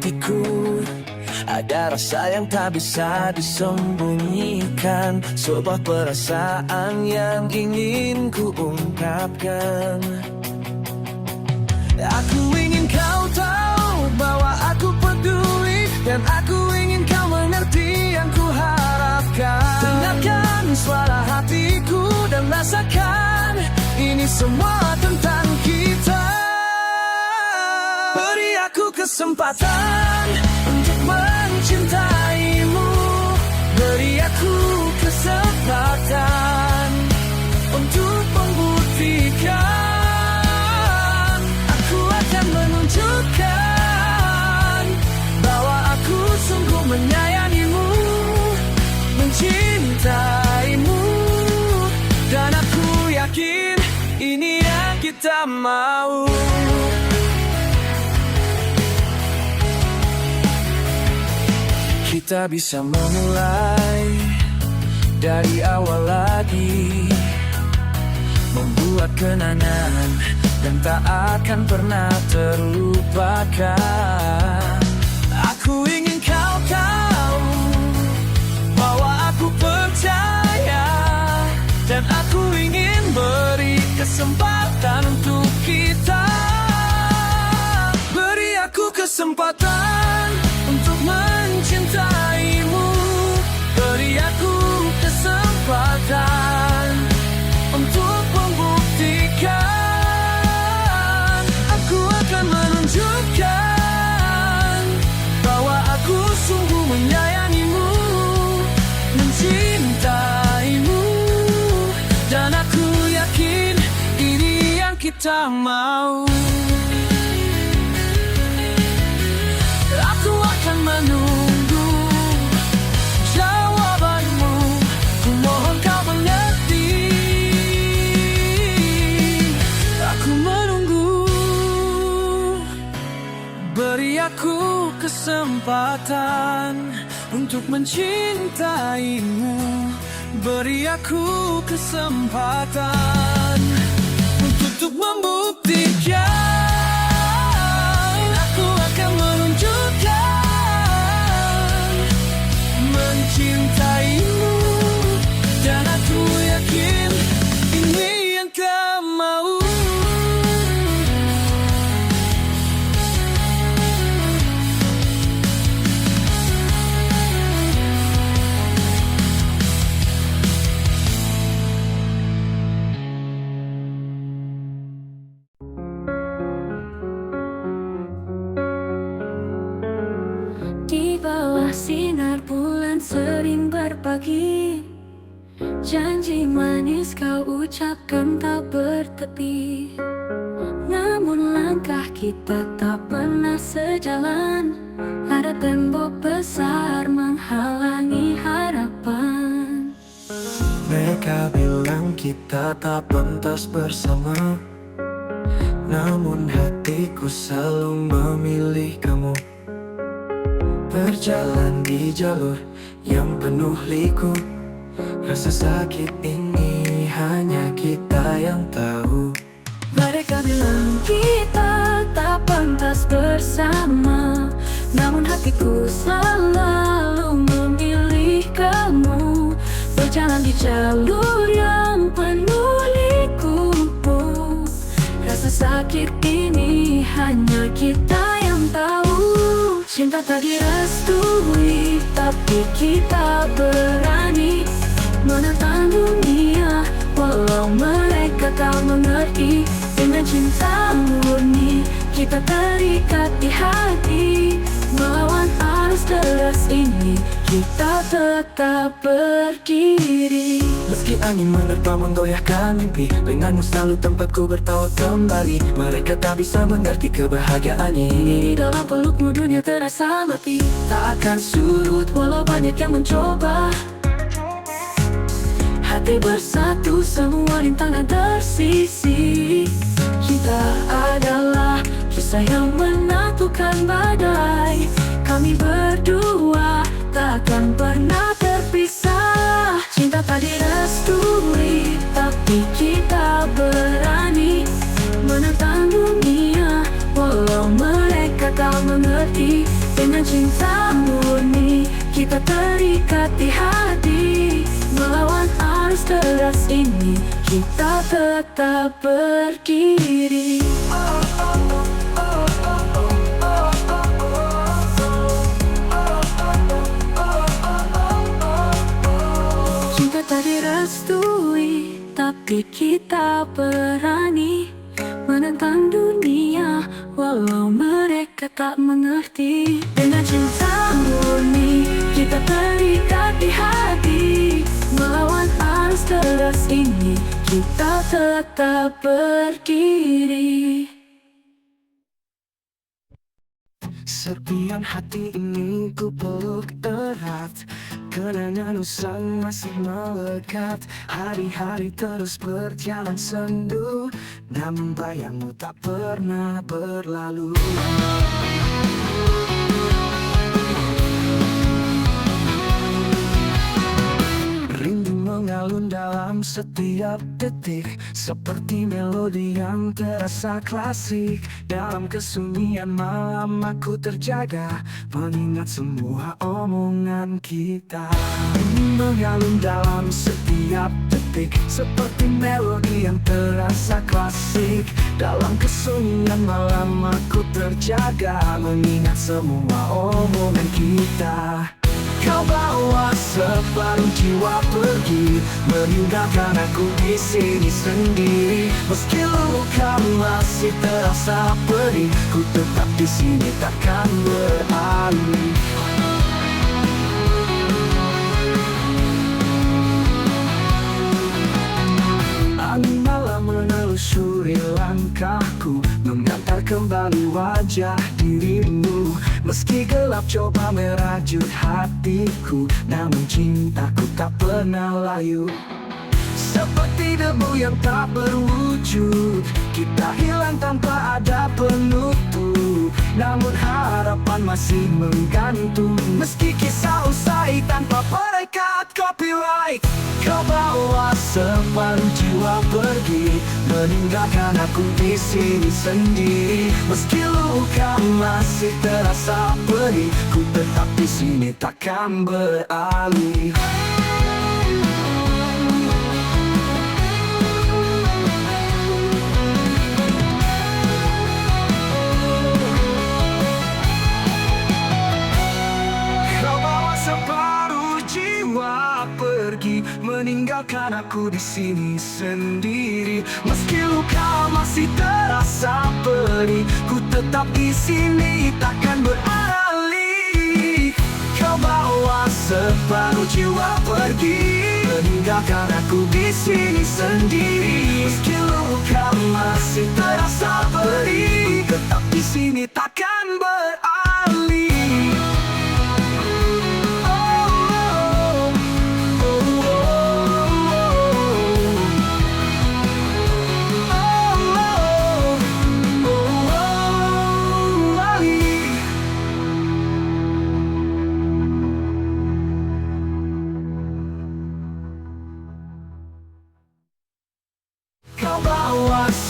hatiku ada rasa yang tak bisa disembunyikan, sebuah perasaan yang ingin ku ungkapkan. Aku ingin kau tahu bahwa aku peduli, dan aku ingin kau mengerti yang ku harapkan. Dengarkan suara hatiku dan rasakan, ini semua tentang kita. Beri aku kesempatan untuk mencintaimu. Beri aku kesempatan untuk membuktikan. Aku akan menunjukkan bahwa aku sungguh menyayangimu, mencintaimu. Dan aku yakin ini yang kita mau. Kita bisa memulai dari awal lagi, membuat kenangan dan tak akan pernah terlupakan. Aku ingin kau tahu bahwa aku percaya, dan aku ingin beri kesempatan untuk kita. Beri aku kesempatan untuk mencintaimu. Beri aku kesempatan untuk membuktikan. Aku akan menunjukkan bahwa aku sungguh menyayangimu, mencintaimu. Dan aku yakin ini yang kita mau. Aku akan menunggu jawabanmu, ku mohon kau mengerti. Aku menunggu. Beri aku kesempatan untuk mencintaimu. Beri aku kesempatan untuk membuktikan. Aku akan menunjukkan mencintaimu, dan aku yakin ini yang kau mau. Di bawah sinar bulan sering berbagi, janji manis kau ucapkan tak bertepi. Namun langkah kita tak pernah sejalan, ada tembok besar menghalangi harapan. Mereka bilang kita tak pantas bersama, namun hatiku selalu memilih kamu. Berjalan di jalur yang penuh liku, rasa sakit ini hanya kita yang tahu. Mereka bilang kita tak pantas bersama, namun hatiku selalu memilih kamu. Berjalan di jalur yang penuh liku, rasa sakit ini hanya kita yang tahu. Cinta tak direstui, tapi kita berani menentang dunia, walau mereka tak mengerti. Dengan cinta murni kita terikat di hati, melawan arus deras ini kita tetap berdiri. Meski angin menerpa menggoyahkan mimpi, denganmu selalu tempatku bertawa kembali. Mereka tak bisa mengerti kebahagiaan ini. Dalam pelukmu dunia terasa mati, Tak akan surut walau banyak yang mencoba. Hati bersatu, semua rintangan tersisi. Kita adalah kisah yang menyatukan badai. Kami berdua takkan pernah terpisah. Cinta tak direstui, tapi kita berani menentang dunia, walau mereka tak mengerti. Dengan cinta murni kita terikat di hati. Melawan arus deras ini kita tetap berdiri. Cinta tak direstui, tapi kita berani menentang dunia walau mereka tak mengerti. Dengan cinta murni kita terikat di hati. Melawan arus deras ini kita tetap berdiri. Serpian hati ini ku peluk erat, kenangan usang masih melekat. Hari-hari terus berjalan sendu, namun bayangmu tak pernah berlalu. Rindu mengalun dalam setiap detik, seperti melodi yang terasa klasik. Dalam kesunyian malam aku terjaga, mengingat semua omongan kita. Rindu mengalun dalam setiap detik, seperti melodi yang terasa klasik. Dalam kesunyian malam aku terjaga, mengingat semua omongan kita. Kau bawa separuh jiwa pergi, meninggalkan aku di sini sendiri. Meski luka masih terasa perih, ku tetap di sini takkan beralih. Angin malam menelusuri langkahku, mengantar kembali wajah dirimu. Meski gelap coba merajut hatiku, namun cintaku tak pernah layu. Seperti debu yang tak berwujud, kita hilang tanpa ada penutup. Namun harapan masih menggantung, meski kisah usai tanpa perekat copyright. Kau bawa separuh jiwa pergi, meninggalkan aku di sini sendiri. Meski luka masih terasa perih, ku tetap di sini takkan beralih. Meninggalkan aku di sini sendiri. Meski luka masih terasa perih, ku tetap di sini takkan beralih. Kau bawa separuh jiwa pergi, meninggalkan aku di sini sendiri. Meski luka masih terasa perih, ku tetap di sini takkan beralih.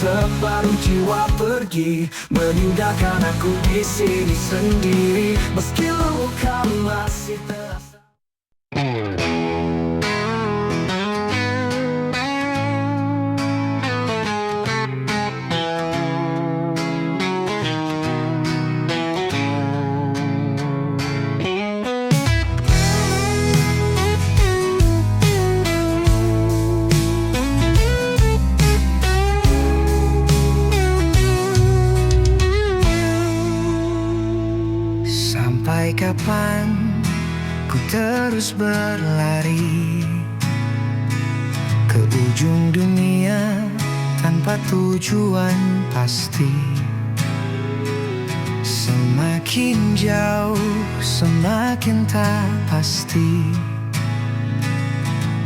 Separuh jiwa pergi, meninggalkan aku di sini sendiri. Meski luka masih terasa. Sampai kapan ku terus berlari ke ujung dunia tanpa tujuan pasti? Semakin jauh semakin tak pasti,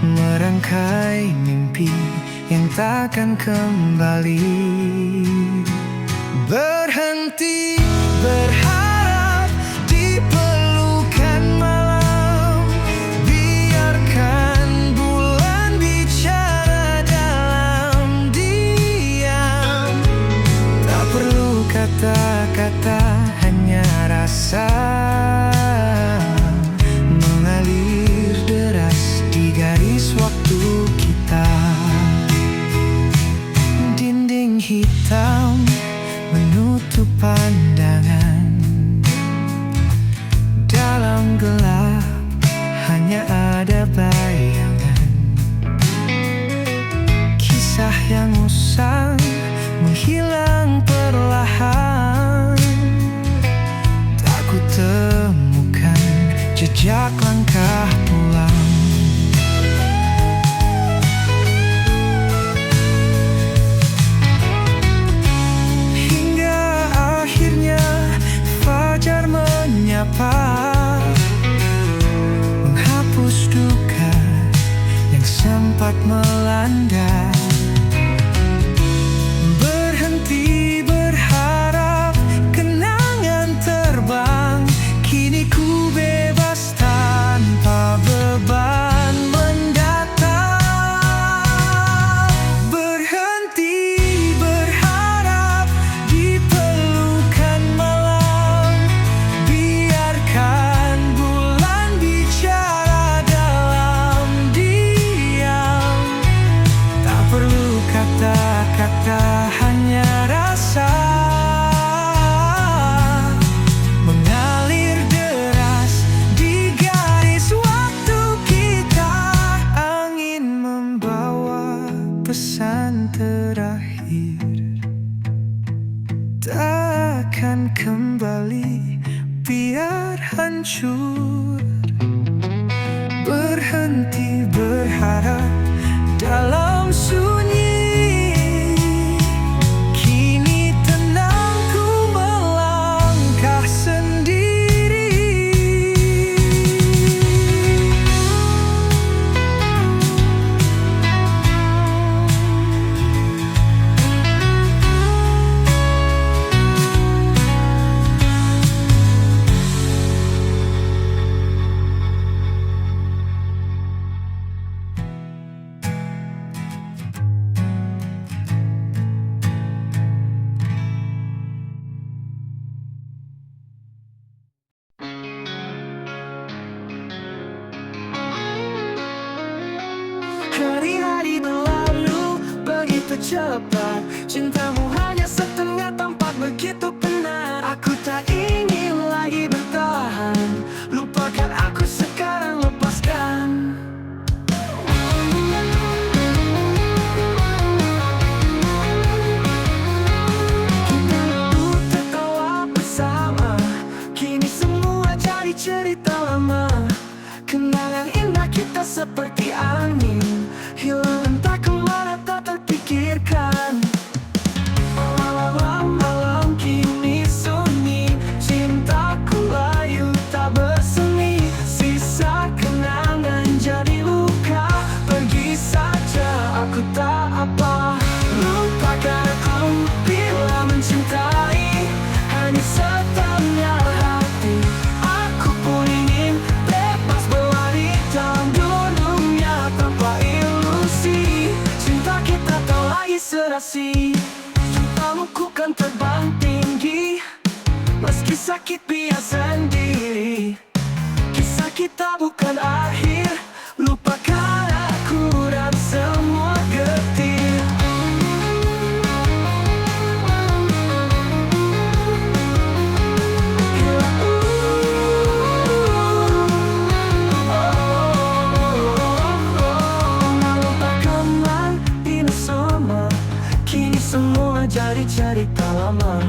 merangkai mimpi yang takkan kembali. Berhenti berharap di pelukan malam, biarkan bulan bicara dalam diam. Tak perlu kata-kata, hanya rasa. hitam menutup pandangan. Dalam gelap hanya ada bayangan. Kisah yang usang menghilang perlahan. Tak ku temukan jejak langkah pulang. Hingga akhirnya fajar menyapa, menghapus duka yang sempat melanda. Berhenti berharap kenangan terbang, kini ku bebas tanpa beban mendatang. Berhenti berharap di pelukan malam, biarkan bulan bicara dalam diam. Tak perlu kata-kata, hanya rasa mengalir deras di garis waktu kita. Angin membawa pesan terakhir, tak akan kembali, biar hancur. Berhenti berharap dalam sunyi, kini tenangku melangkah sendiri. Hari-hari berlalu begitu cepat, cintamu hanya setengah tampak begitu benar. Aku tak ingin lagi bertahan, lupakan aku sekarang, lepaskan. Kita dulu tertawa bersama, kini semua jadi cerita lama. Kenangan indah kita seperti angin, hilang entah kemana tak terpikirkan. Malam-malam kini sunyi, cintaku layu tak bersemi. Sisa kenangan jadi luka, pergi saja aku tak apa. Lupakan aku bila mencintai, hanya setengah hati. Aku pun ingin bebas berlari dalam dunia tanpa ilusi. Cinta kita tak lagi serasi, cintamu ku kan terbang tinggi. Meski sakit biar sendiri, kisah kita bukan akhir. Lupakan aku dan semua getir. Kini semua jadi cerita lama.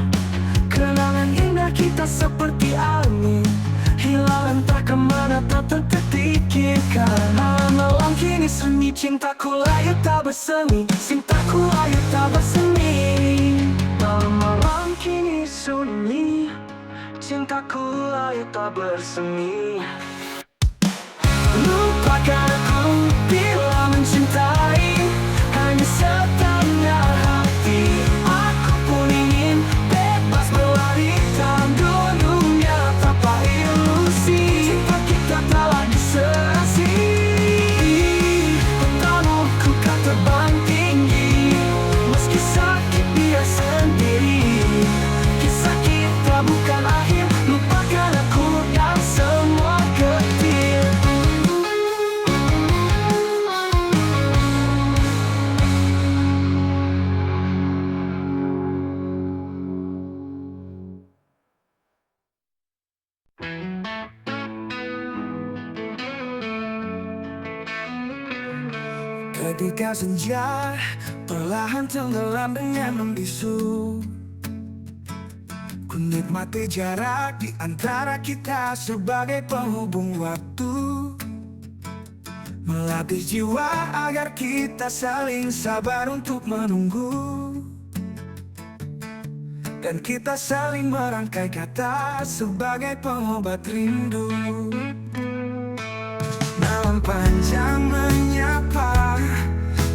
Kenangan indah kita seperti angin, hilang entah kemana tak terpikirkan. Malam kini sunyi, cintaku layu tak bersemi. Cintaku layu tak bersemi. Malam kini sunyi, cintaku layu tak bersemi. Lupakan aku bila mencintai, hanya setengah hati. Aku pun ingin bebas berlari dalam dunia tanpa ilusi. Cinta kita tak lagi serasi, untukmu ku kan terbang tinggi. Meski sakit biar sendiri, kisah kita bukan akhir. Lupakan aku dan semua getir. Ketika senja perlahan tenggelam dengan membisu, ku nikmati jarak di antara kita sebagai penghubung waktu, melatih jiwa agar kita saling sabar untuk menunggu, dan kita saling merangkai kata sebagai pengobat rindu. Malam panjang menyapa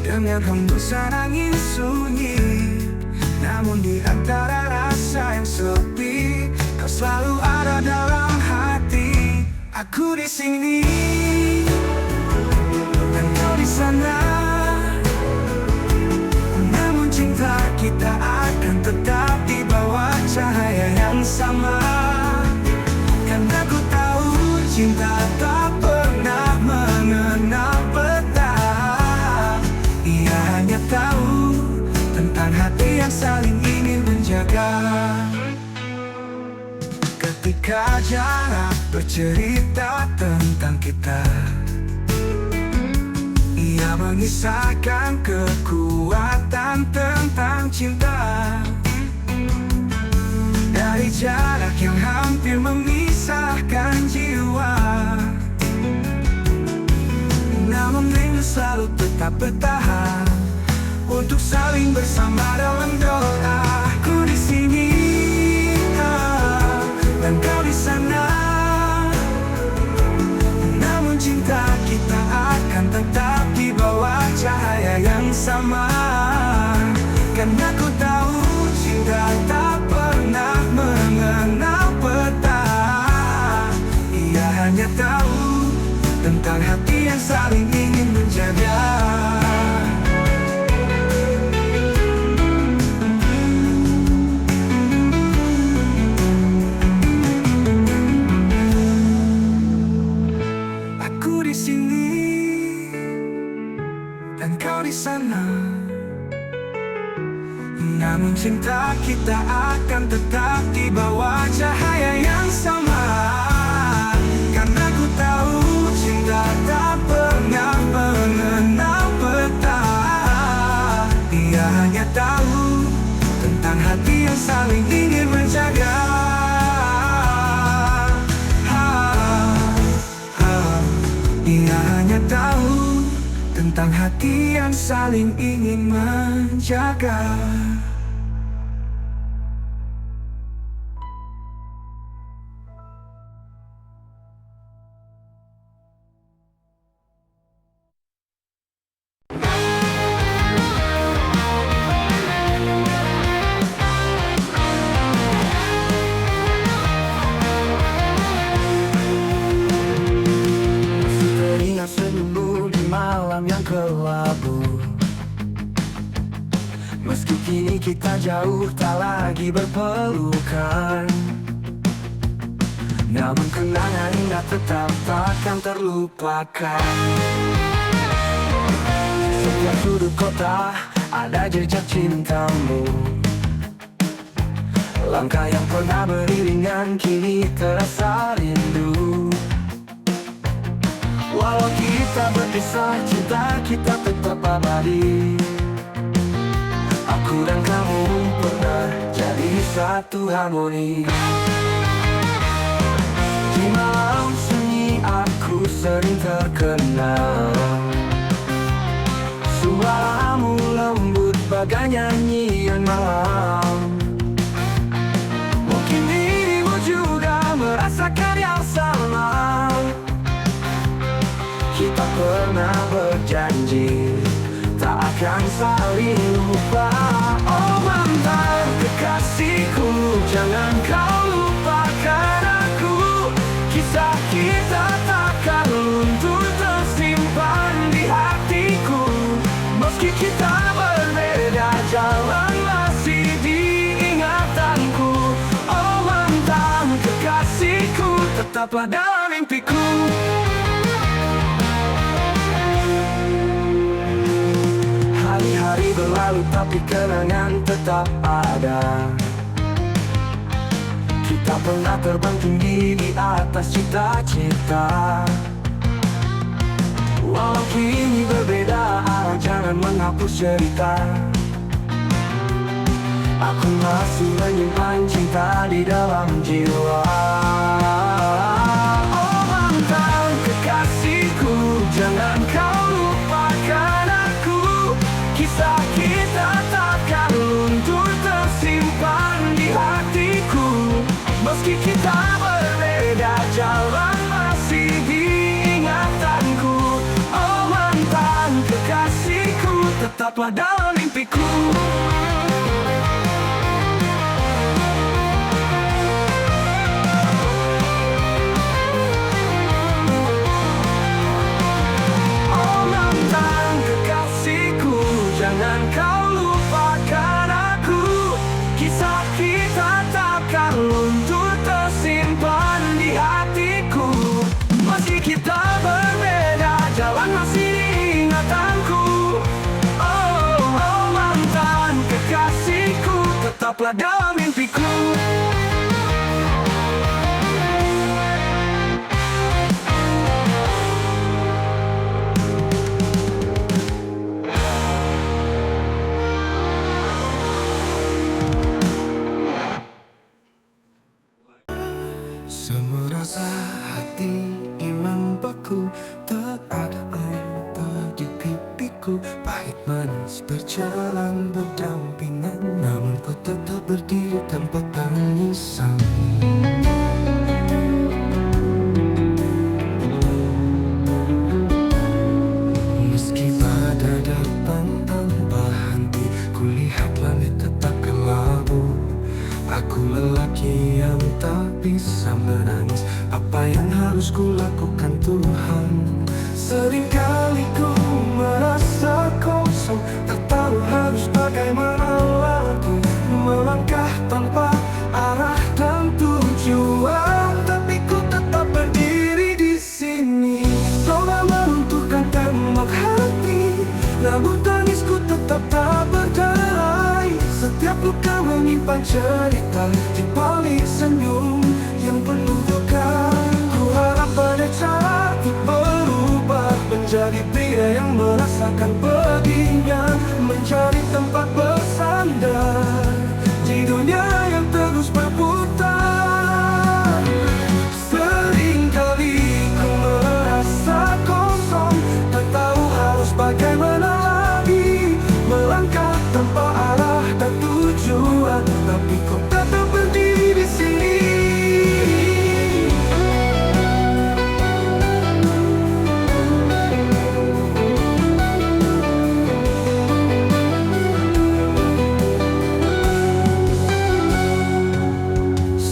dengan hembusan angin sunyi, namun di antara rasa yang sepi, kau selalu ada dalam hati. Aku di sini dan kau di sana, namun cinta kita akan tetap di bawah cahaya yang sama. Karena ku tahu cinta tak pernah mengenal peta, ia hanya tahu tentang hati yang saling ingin menjaga. Ketika jarak bercerita tentang kita, ia mengisahkan kekuatan tentang cinta. Dari jarak yang hampir memisahkan jiwa, namun rindu selalu tetap bertahan untuk saling bersama dalam doa. Aku di sini dan kau di sana, namun cinta kita akan tetap di bawah cahaya yang sama. Karena ku tahu cinta tak pernah mengenal peta, ia hanya tahu tentang hati yang saling ingin menjaga. Aku di sini dan kau di sana, namun cinta kita akan tetap di bawah cahaya yang sama. Karena ku tahu cinta tak pernah mengenal peta, ia hanya tahu tentang hati yang saling ingin menjaga. Ia hanya tahu tentang hati yang saling ingin menjaga. Yang kelabu, meski kini kita jauh tak lagi berpelukan, namun kenangan indah tetap takkan terlupakan. Setiap sudut kota ada jejak cintamu, langkah yang pernah beriringan kini terasa rindu. Walau kita berpisah, cinta kita tetap abadi. Aku dan kamu pernah jadi satu harmoni. Di malam sunyi aku sering terkenal, suaramu lembut bagai nyanyian malam. Mungkin dirimu juga merasakan yang sama. Kita pernah berjanji tak akan saling lupa. Oh mantan kekasihku, jangan kau lupakan aku. Kisah kita takkan luntur, tersimpan di hatiku. Meski kita berbeda jalan, masih di ingatanku. Oh mantan kekasihku, tetaplah dalam mimpiku. Hari-hari berlalu tapi kenangan tetap ada. Kita pernah terbang tinggi di atas cita-cita. Walau kini berbeda arah, jangan menghapus cerita. Aku masih menyimpan cinta di dalam jiwa. Oh mantan kekasihku, jangan kau lupakan aku. Kisah kita takkan luntur, tersimpan di hatiku. Meski kita berbeda jalan, masih di ingatanku. Oh mantan kekasihku, tetaplah dalam mimpiku. Oh mantan kekasihku, jangan kau lupakan aku. Kisah kita takkan luntur, tersimpan di hatiku. Meski kita berbeda jalan, masih di ingatanku. Oh mantan kekasihku, tetaplah dalam mimpiku. Semerasa hati ingin membeku, tak ada air di pipiku. Pahit manis berjalan berdampingan, namun ku tetap berdiri tanpa tangisan. Meski badai datang tanpa henti, ku lihat langit tetap kelabu. Aku lelaki yang tak bisa menangis, apa yang harus ku lakukan Tuhan? Seringkali ku merasa kosong, tak tahu harus bagaimana lagi. Melangkah tanpa arah dan tujuan, tapi ku tetap berdiri di sini. Coba meruntuhkan tembok hati, namun tangisku tetap tak berderai. Setiap luka menyimpan cerita di balik senyum yang penuh duka. Ku harap pada cara untuk berubah, menjadi pria yang merasakan pedihnya, mencari tempat bersandar di dunia yang terus berputar. Seringkali ku merasa kosong, tak tahu harus bagaimana lagi. Melangkah tanpa arah dan tujuan, tapi ku tetap berdiri di sini.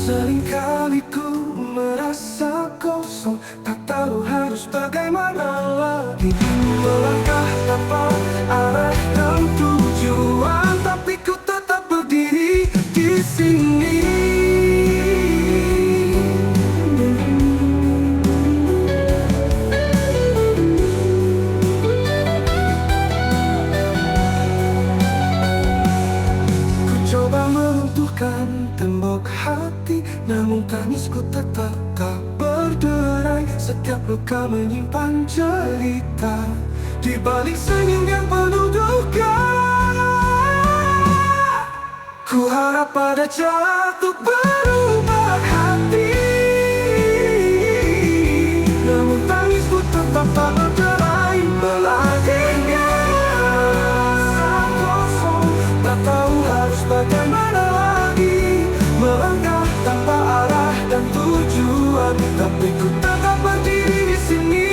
Seringkali ku merasa kosong, tak tahu harus bagaimana lagi. Melangkah tanpa arah dan tujuan, tapi ku tetap berdiri di sini. Ku coba meruntuhkan tembok hati, namun tangisku tetap tak berderai. Setiap luka menyimpan cerita di balik senyum yang penuh duka. Ku harap pada cara untuk berubah hati, namun tangisku tetap tak berderai. Melangkahnya saat kosong, tak tahu harus bagaimana lagi. Melangkah tanpa arah dan tujuan, tapi ku tetap berdiri di sini.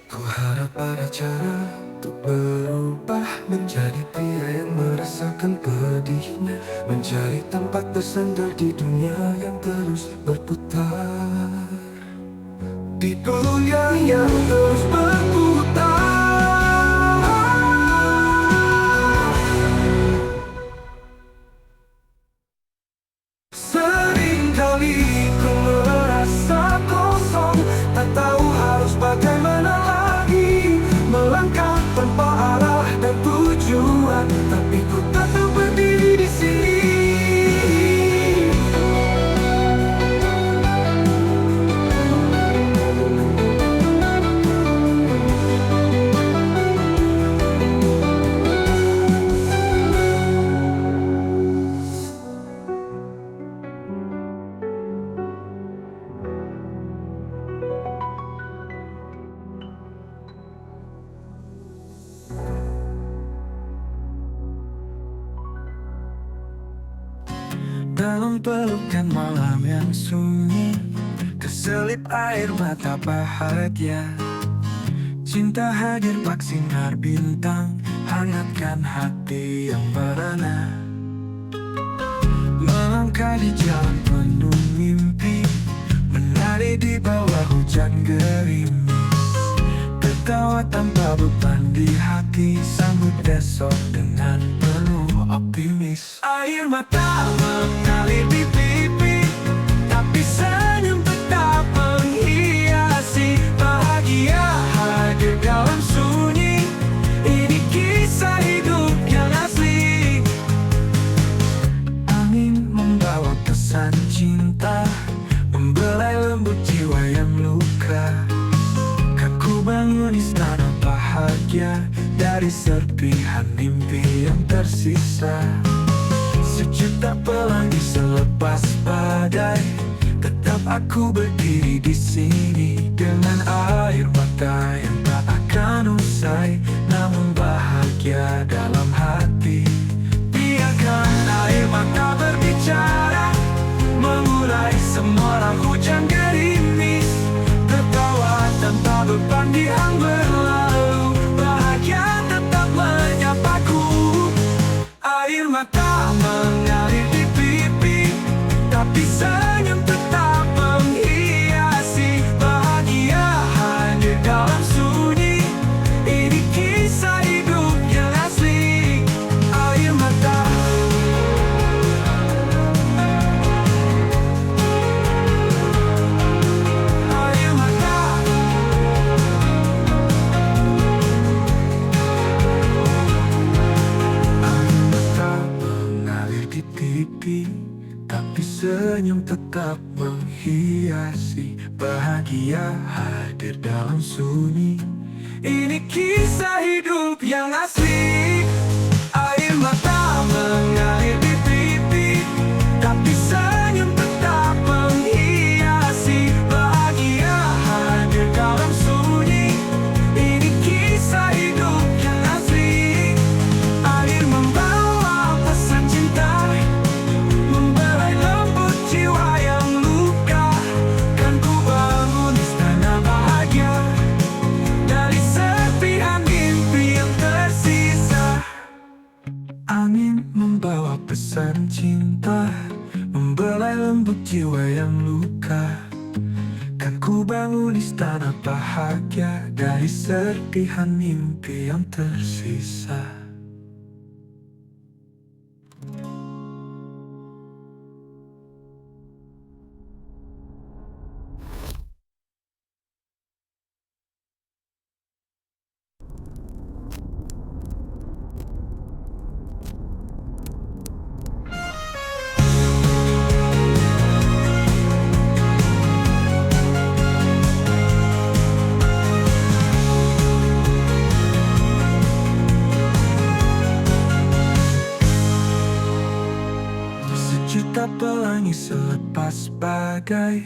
Ku harap ada cara untuk berubah, menjadi pria yang merasakan pedihnya, mencari tempat bersandar di dunia yang terus berputar. Di dunia yang terus berputar. Seringkali ku merasa kosong, tak tahu harus bagaimana lagi. Melangkah tanpa arah dan tujuan, tapi ku tetap berdiri di sini. Dalam pelukan malam yang sunyi, terselip air mata bahagia. Cinta hadir bak sinar bintang, hangatkan hati yang merana. Melangkah di jalan penuh mimpi, menari di bawah hujan gerimis. Tertawa tanpa beban di hati, sambut besok dengan penuh optimis. Air mata mengalir di pipi, tapi senyum tetap menghiasi. Bahagia hadir dalam sunyi, ini kisah hidup yang asli. Angin membawa pesan cinta, membelai lembut jiwa yang luka. Kan ku bangun istana bahagia dari serpihan mimpi yang tersisa. Sejuta pelangi selepas badai, tetap aku berdiri di sini dengan air mata yang tak akan usai, namun bahagia dalam hati. Biarkan air mata berbicara, mengurai semua hujan gerimis. Tertawa tanpa beban di yang berlalu, bahagia tetap menyapaku. Air mata mengalir di pipi, tapi senyum tetap menghiasi. Bahagia hadir dalam sunyi, ini kisah hidup yang asli. Air mata, air mata. Air mata mengalir di pipi, tapi senyum tetap menghiasi. Bahagia hadir dalam sunyi, ini kisah hidup yang asli. Air mata mengalir di pipi, tapi senyum tetap menghiasi. Bahagia hadir dalam sunyi, ini kisah hidup yang asli. Air membawa pesan cinta, membelai lembut jiwa yang luka. Kan ku bangun istana bahagia dari serpihan mimpi yang tersisa. Angin membawa pesan cinta, membelai lembut jiwa yang luka. Kan ku bangun istana bahagia dari serpihan mimpi yang tersisa. Sejuta pelangi selepas badai,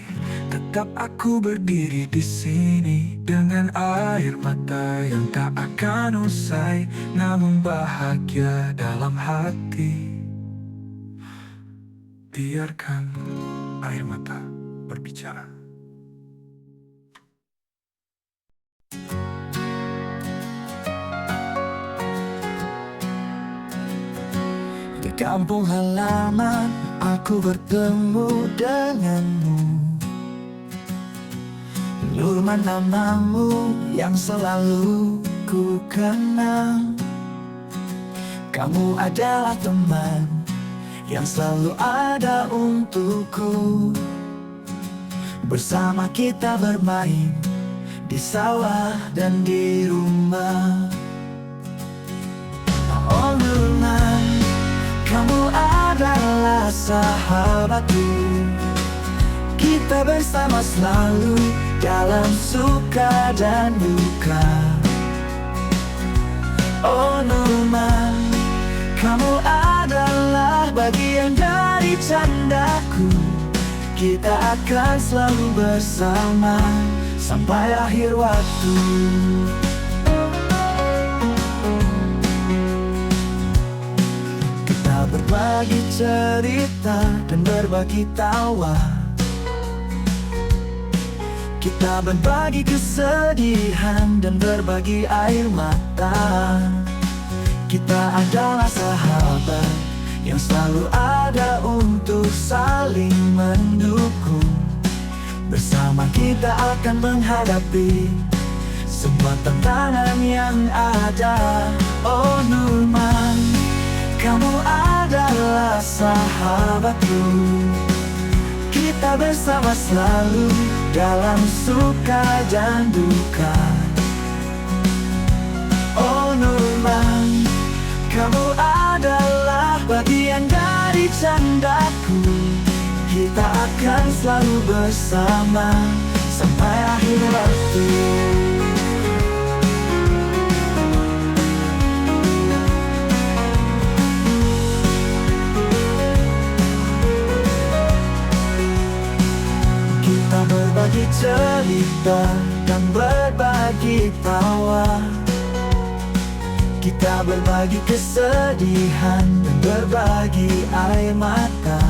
tetap aku berdiri di sini dengan air mata yang tak akan usai, namun bahagia dalam hati. Biarkan air mata berbicara. Di kampung halaman aku bertemu denganmu. Nurman namamu yang selalu ku kenang. Kamu adalah teman yang selalu ada untukku. Bersama kita bermain di sawah dan di rumah. Oh Nurman, kamu adalah sahabatku. Kita bersama selalu dalam suka dan duka. Oh Nurman, kamu adalah bagian dari candaku. Kita akan selalu bersama sampai akhir waktu. berbagi cerita dan berbagi tawa. Kita berbagi kesedihan dan berbagi air mata. Kita adalah sahabat yang selalu ada untuk saling mendukung. Bersama kita akan menghadapi semua tantangan yang ada. Oh Nurman, kamu adalah sahabatku. Kita bersama selalu dalam suka dan duka. Oh Nurman, kamu adalah bagian dari candaku. Kita akan selalu bersama sampai akhir waktu. Kita berbagi cerita dan berbagi tawa. Kita berbagi kesedihan dan berbagi air mata.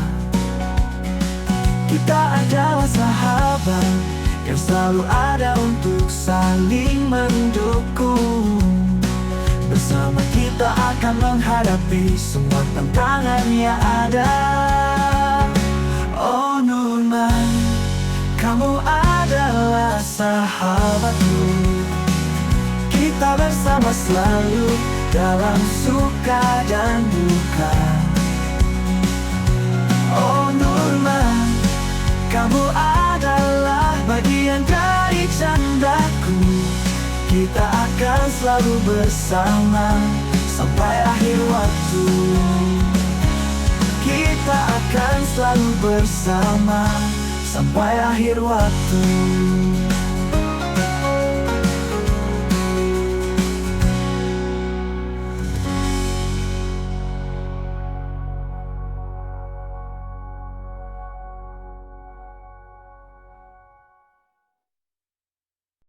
Kita adalah sahabat yang selalu ada untuk saling mendukung. Bersama kita akan menghadapi semua tantangan yang ada. Oh Nurman, kamu adalah sahabatku. Kita bersama selalu dalam suka dan duka. Oh Nurman, kamu adalah bagian dari candaku. Kita akan selalu bersama sampai akhir waktu. Kita akan selalu bersama sampai akhir waktu.